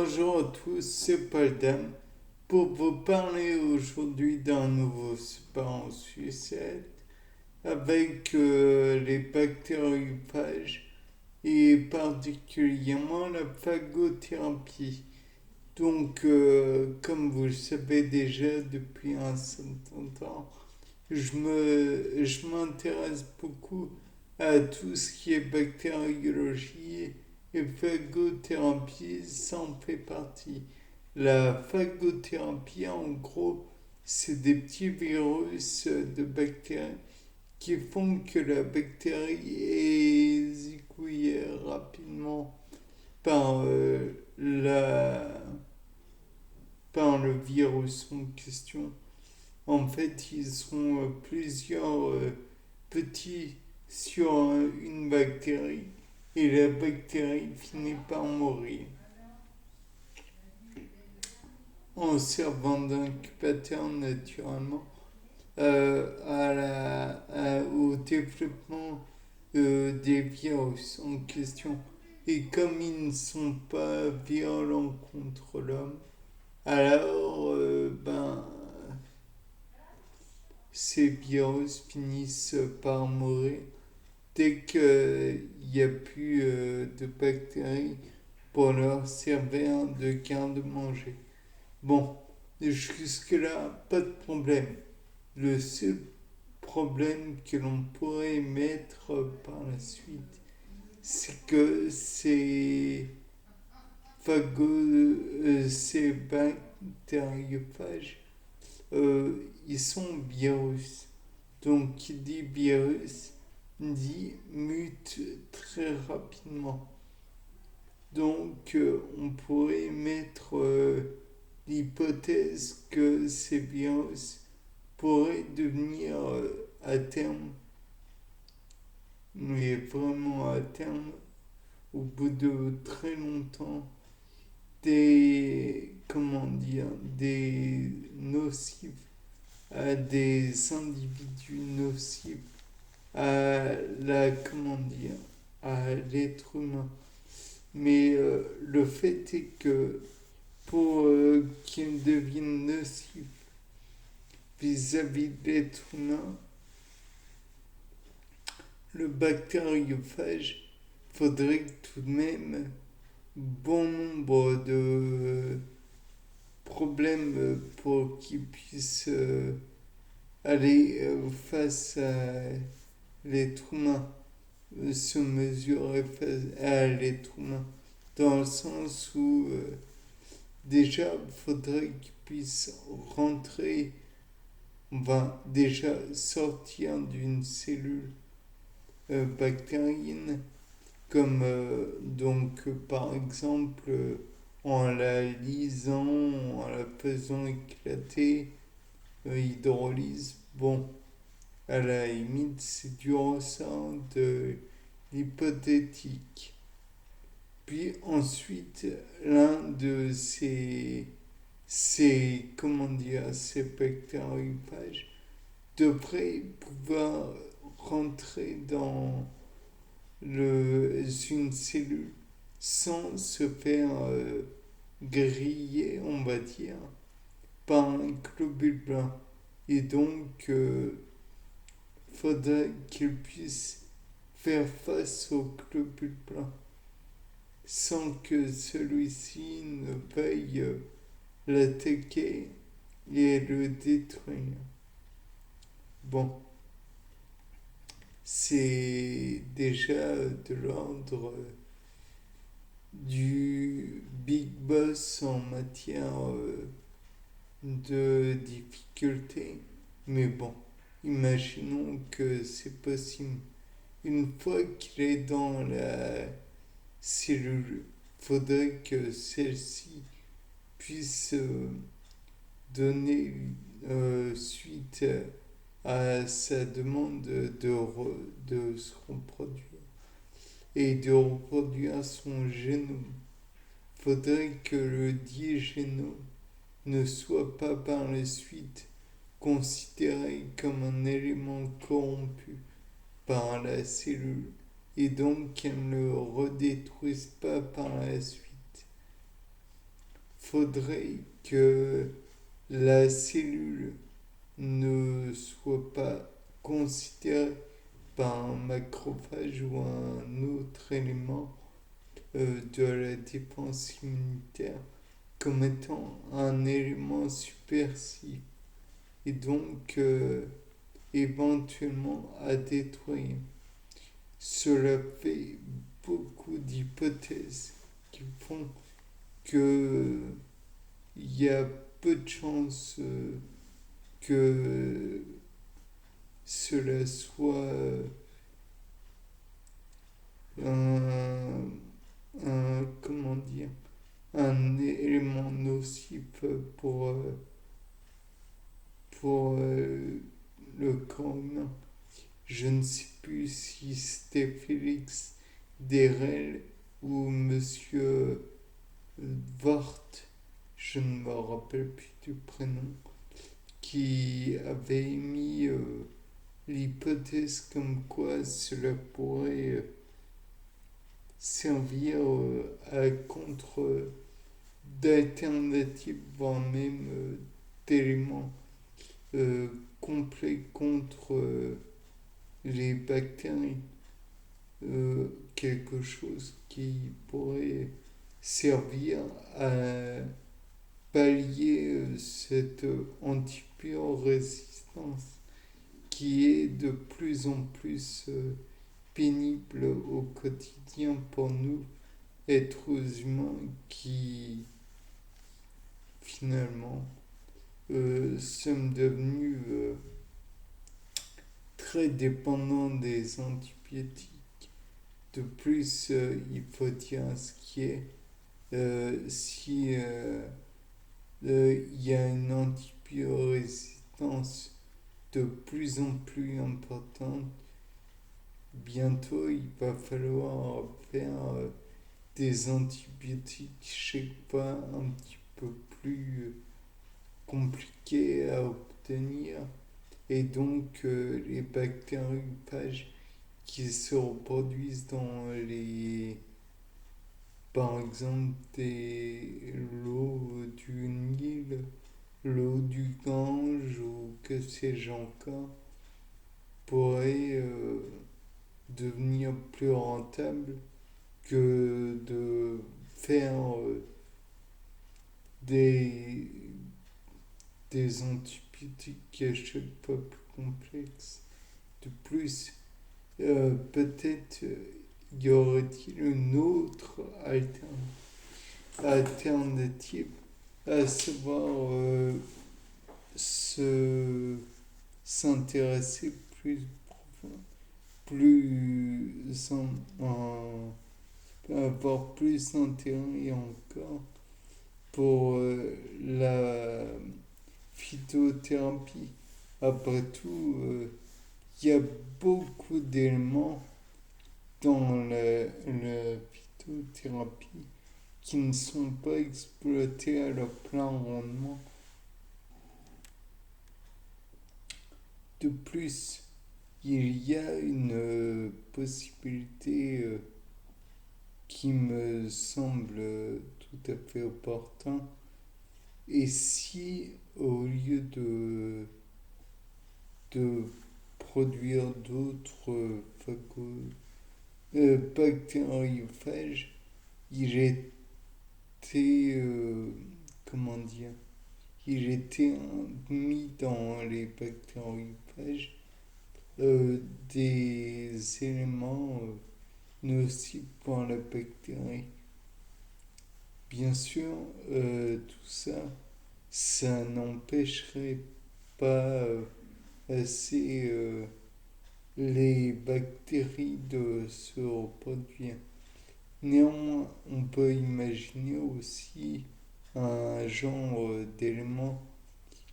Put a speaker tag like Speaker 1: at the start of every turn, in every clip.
Speaker 1: Bonjour à tous, c'est Paul Dam pour vous parler aujourd'hui d'un nouveau sport en sucette avec les bactériophages et particulièrement la phagothérapie. Donc, comme vous le savez déjà depuis un certain temps, je m'intéresse beaucoup à tout ce qui est bactériologie et phagothérapie, ça en fait partie. La phagothérapie, en gros, c'est des petits virus de bactéries qui font que la bactérie est zigouillée rapidement par, par le virus en question. En fait, ils sont plusieurs petits sur une bactérie et la bactérie finit par mourir en servant d'incubateur naturellement au développement des virus en question. Et comme ils ne sont pas violents contre l'homme, alors ces virus finissent par mourir dès qu'il n'y a plus de bactéries pour leur servir de garde-manger. Bon, jusque-là, pas de problème. Le seul problème que l'on pourrait mettre par la suite, c'est que ces bactériophages, ils sont virus. Donc, qui dit virus dit mute très rapidement. Donc, on pourrait mettre l'hypothèse que ces virus pourraient devenir à terme, mais vraiment à terme, au bout de très longtemps, des nocifs à des individus nocifs à à l'être humain. Mais le fait est que pour qu'ils deviennent nocifs vis-à-vis de l'être humain, le bactériophage faudrait tout de même bon nombre de problèmes pour qu'ils puissent aller face à l'être humain, se mesurer face à l'être humain, dans le sens où déjà il faudrait qu'ils puissent rentrer, on va déjà sortir d'une cellule bactérienne, comme par exemple en la lisant, en la faisant éclater, hydrolyse. Bon, à la limite, c'est du ressort de l'hypothétique. Puis ensuite, l'un de ces bactériophages devrait pouvoir rentrer dans une cellule sans se faire griller, on va dire, par un globule blanc. Et donc, faudrait qu'il puisse faire face au globule blanc sans que celui-ci ne veuille l'attaquer et le détruire. Bon, c'est déjà de l'ordre du big boss en matière de difficulté. Mais bon, imaginons que c'est possible. Une fois qu'il est dans la cellule, faudrait que celle-ci puisse donner suite à sa demande de se reproduire et de reproduire son génome. Faudrait que le dit génome ne soit pas par la suite considéré comme un élément corrompu par la cellule et donc qu'elle ne le redétruise pas par la suite. faudrait que la cellule ne soit pas considérée par un macrophage ou un autre élément de la défense immunitaire comme étant un élément subversif et donc éventuellement à détruire. Cela fait beaucoup d'hypothèses qui font que il y a peu de chances que cela soit un, comment dire, un élément nocif pour le corps humain. Je ne sais plus si c'était Félix Derel ou Monsieur Vort, je ne me rappelle plus du prénom, qui avait émis l'hypothèse comme quoi cela pourrait servir à contre d'alternatives, voire même d'éléments complets contre les bactéries. Quelque chose qui pourrait servir à pallier cette antibiorésistance qui est de plus en plus pénible au quotidien pour nous, êtres humains qui finalement sommes devenus très dépendants des antibiotiques. De plus, il faut dire ce qui est, si il y a une antibiorésistance de plus en plus importante, bientôt il va falloir faire des antibiotiques chaque fois un petit peu plus compliqués à obtenir et donc les bactériophages qui se reproduisent dans les par exemple l'eau du Nil, l'eau du Gange ou que sais-je encore pourraient devenir plus rentable que de faire des, des antibiotiques à chaque fois plus complexes. De plus, peut-être y aurait-il une autre alternative, à savoir s'intéresser plus avoir plus d'intérêt encore pour la phytothérapie. Après tout, il y a beaucoup d'éléments dans la phytothérapie qui ne sont pas exploités à leur plein rendement. De plus, il y a une possibilité qui me semble tout à fait opportun. Et si, au lieu de produire d'autres bactériophages, il était, comment dire, il était mis dans les bactériophages des éléments nocifs pour la bactérie. Bien sûr, tout ça, ça n'empêcherait pas assez les bactéries de se reproduire. Néanmoins, on peut imaginer aussi un genre d'élément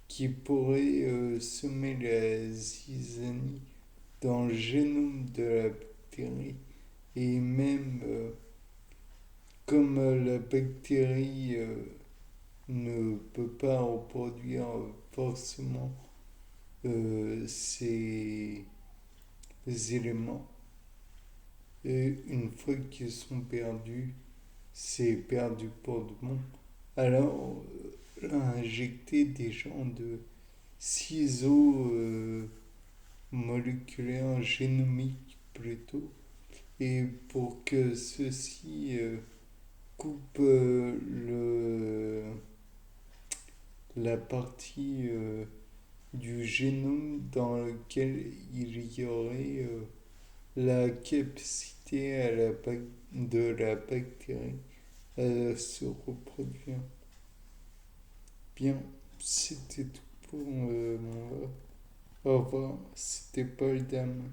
Speaker 1: qui pourrait semer la zizanie dans le génome de la bactérie et même comme la bactérie ne peut pas reproduire forcément ces éléments, et une fois qu'ils sont perdus, c'est perdu pour de bon. Alors, injecter des genres de ciseaux moléculaires génomiques plutôt, et pour que ceci coupe la partie du génome dans lequel il y aurait la capacité de la bactérie à se reproduire. Bien, c'était tout pour moi. Au revoir, c'était Paul Dame.